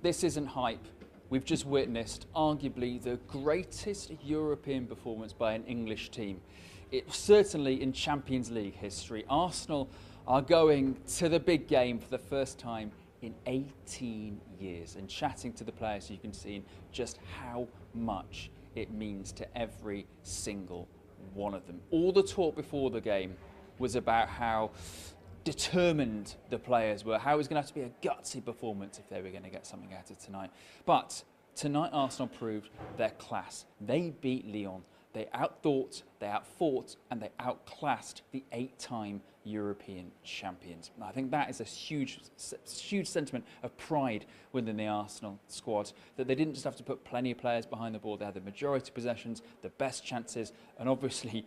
This isn't hype. We've just witnessed arguably the greatest European performance by an English team. It's certainly in Champions League history. Arsenal are going to the big game for the first time in 18 years, and chatting to the players, you can see just how much it means to every single one of them. All the talk before the game was about how determined the players were, how it was going to have to be a gutsy performance if they were going to get something out of tonight. But tonight Arsenal proved their class. They beat Lyon. They outthought, they outfought, and they outclassed the 8-time European champions. And I think that is a huge sentiment of pride within the Arsenal squad, that they didn't just have to put plenty of players behind the ball. They had the majority of possessions, the best chances, and obviously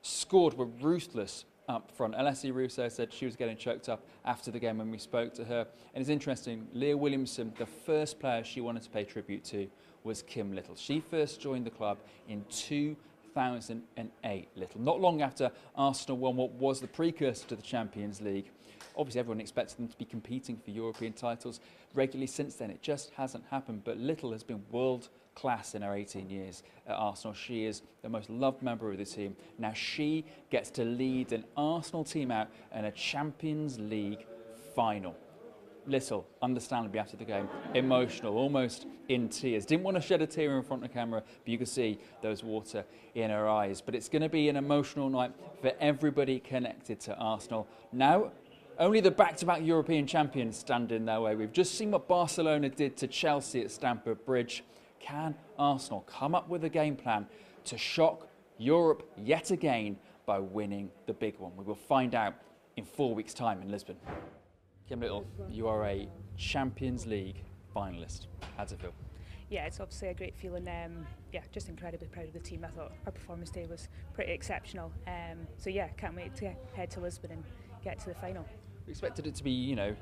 scored were ruthless up front. Alessia Russo said she was getting choked up after the game when we spoke to her. And it's interesting, Leah Williamson, the first player she wanted to pay tribute to was Kim Littel. She first joined the club in 2008, Littel, not long after Arsenal won what was the precursor to the Champions League. Obviously everyone expected them to be competing for European titles regularly since then. It just hasn't happened, but Littel has been world class in her 18 years at Arsenal. She is the most loved member of the team. Now she gets to lead an Arsenal team out in a Champions League final. Littel, understandably after the game, emotional, almost in tears. Didn't want to shed a tear in front of the camera, but you could see there was water in her eyes. But it's going to be an emotional night for everybody connected to Arsenal. Now, only the back-to-back European champions stand in their way. We've just seen what Barcelona did to Chelsea at Stamford Bridge. Can Arsenal come up with a game plan to shock Europe yet again by winning the big one? We will find out in 4 weeks' time in Lisbon. Kim Littel, you are a Champions League finalist. How does it feel? Yeah, it's obviously a great feeling. Just incredibly proud of the team. I thought our performance today was pretty exceptional. So yeah, can't wait to head to Lisbon and get to the final. We expected it to be, you know,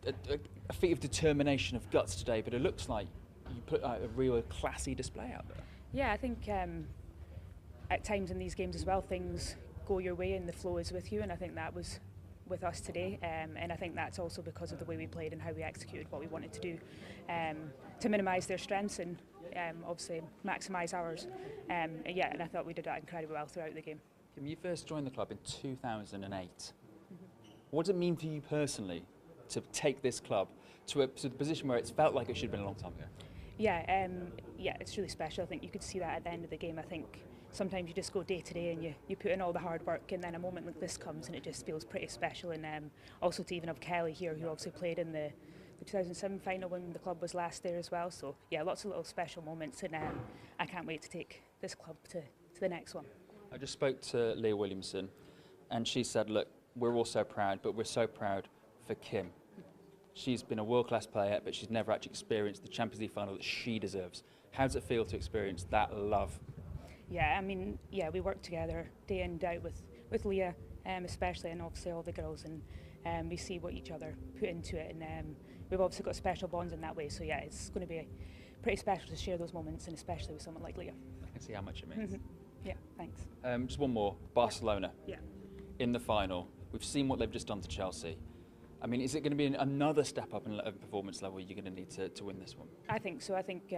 a feat of determination, of guts today, but it looks like you put a real classy display out there. Yeah, I think at times in these games as well, things go your way and the flow is with you, and I think that was with us today, and I think that's also because of the way we played and how we executed what we wanted to do to minimise their strengths and obviously maximise ours. And I thought we did that incredibly well throughout the game. Kim, you first joined the club in 2008. What does it mean for you personally to take this club to the position where it's felt like it should have been a long time ago? Yeah, it's really special. I think you could see that at the end of the game. I think sometimes you just go day to day and you put in all the hard work, and then a moment like this comes and it just feels pretty special. And also to even have Kelly here, who obviously played in the 2007 final when the club was last there as well. So yeah, lots of little special moments, and I can't wait to take this club to the next one. I just spoke to Leah Williamson, and she said, look, we're all so proud, but we're so proud for Kim. She's been a world-class player, but she's never actually experienced the Champions League final that she deserves. How does it feel to experience that love? Yeah, I mean, we work together day in, day out with Leah, especially, and obviously all the girls, and we see what each other put into it, and we've obviously got special bonds in that way, so yeah, it's going to be pretty special to share those moments, and especially with someone like Leah. I can see how much it means. Yeah, thanks. Just one more, Barcelona. Yeah. In the final, we've seen what they've just done to Chelsea. I mean, is it going to be another step up in performance level you're going to need to win this one? I think so. I think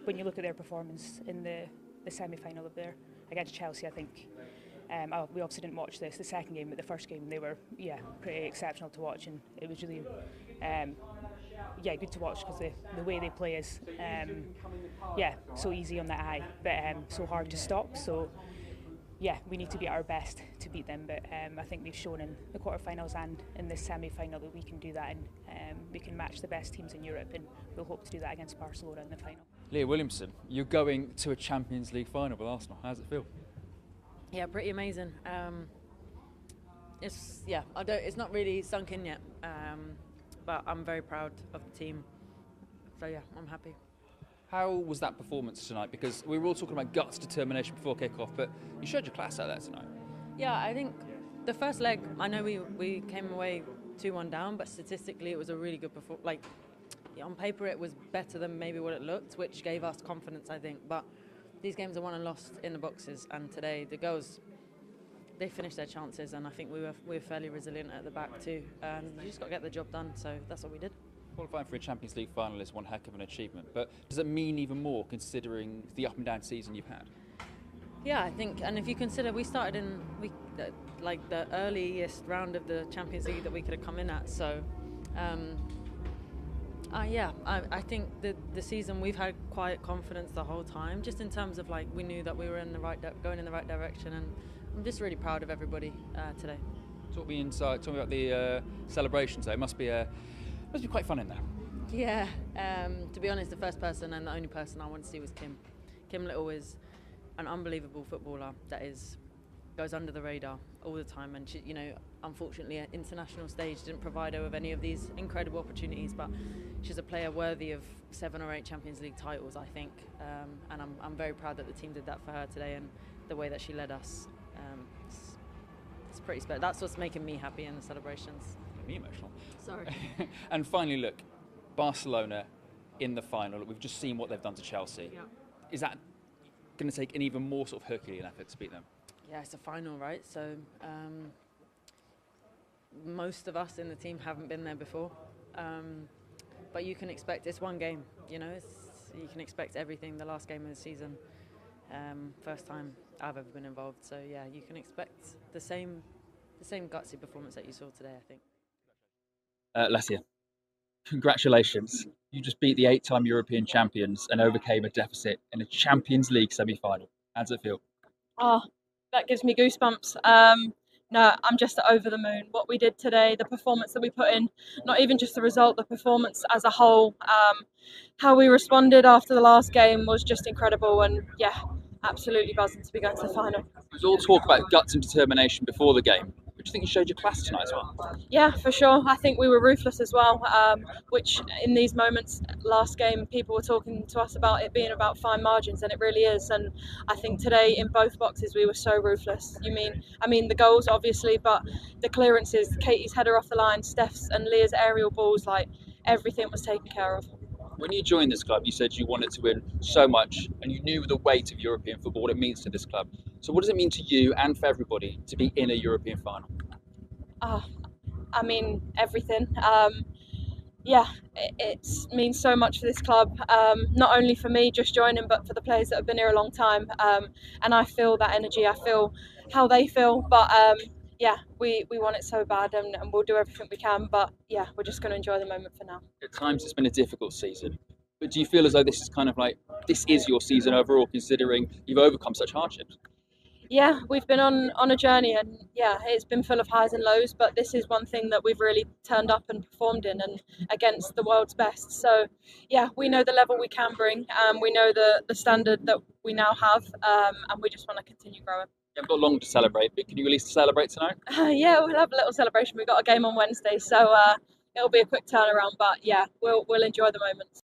when you look at their performance in the semi-final up there against Chelsea, I think we obviously didn't watch the second game, but the first game they were pretty exceptional to watch, and it was really good to watch because the way they play is so easy on the eye, but so hard to stop. So yeah, we need to be at our best to beat them, but I think we've shown in the quarterfinals and in this semi-final that we can do that, and we can match the best teams in Europe, and we'll hope to do that against Barcelona in the final. Leah Williamson, you're going to a Champions League final with Arsenal. How does it feel? Yeah, pretty amazing. It's not really sunk in yet, but I'm very proud of the team. So yeah, I'm happy. How was that performance tonight? Because we were all talking about guts, determination before kick-off, but you showed your class out there tonight. Yeah, I think the first leg, I know we came away 2-1 down, but statistically it was a really good performance. Like, on paper it was better than maybe what it looked, which gave us confidence, I think. But these games are won and lost in the boxes, and today the girls, they finished their chances, and I think we were fairly resilient at the back too. And you just got to get the job done, so that's what we did. Qualifying for a Champions League final is one heck of an achievement, but does it mean even more considering the up and down season you've had? Yeah, I think, and if you consider we started in like the earliest round of the Champions League that we could have come in at, so I think the season we've had quiet confidence the whole time, just in terms of like we knew that we were in the going in the right direction, and I'm just really proud of everybody today. Talk me about the celebrations though. It must be quite fun in there. Yeah, to be honest, the first person and the only person I want to see was Kim. Kim Littel is an unbelievable footballer that goes under the radar all the time, and she, unfortunately, an international stage didn't provide her with any of these incredible opportunities. But she's a player worthy of 7 or 8 Champions League titles, I think, and I'm very proud that the team did that for her today, and the way that she led us. It's pretty special. That's what's making me happy in the celebrations. Me emotional. Sorry. And finally, look, Barcelona in the final. We've just seen what they've done to Chelsea. Yeah. Is that going to take an even more sort of Herculean effort to beat them? Yeah, it's a final, right? So most of us in the team haven't been there before, but you can expect it's one game. You can expect everything. The last game of the season, first time I've ever been involved. So yeah, you can expect the same gutsy performance that you saw today, I think. Leah, congratulations. You just beat the 8-time European champions and overcame a deficit in a Champions League semi-final. How does it feel? Oh, that gives me goosebumps. No, I'm just over the moon. What we did today, the performance that we put in, not even just the result, the performance as a whole, how we responded after the last game was just incredible, and yeah, absolutely buzzing to be going to the final. There was all talk about guts and determination before the game. Do you think you showed your class tonight as well? Yeah, for sure. I think we were ruthless as well, which in these moments, last game, people were talking to us about it being about fine margins, and it really is. And I think today in both boxes, we were so ruthless. I mean the goals, obviously, but the clearances, Katie's header off the line, Steph's and Leah's aerial balls, like everything was taken care of. When you joined this club, you said you wanted to win so much, and you knew the weight of European football, what it means to this club. So what does it mean to you and for everybody to be in a European final? I mean, everything. It means so much for this club, not only for me just joining, but for the players that have been here a long time. And I feel that energy, I feel how they feel, but we want it so bad, and we'll do everything we can, but yeah, we're just going to enjoy the moment for now. At times it's been a difficult season, but do you feel as though this is kind of like, this is your season overall, considering you've overcome such hardships? Yeah, we've been on a journey, and yeah, it's been full of highs and lows, but this is one thing that we've really turned up and performed in, and against the world's best. So yeah, we know the level we can bring, we know the standard that we now have, and we just want to continue growing. You haven't got long to celebrate, but can you at least celebrate tonight? Yeah, we'll have a little celebration. We've got a game on Wednesday, so it'll be a quick turnaround, but yeah, we'll enjoy the moments.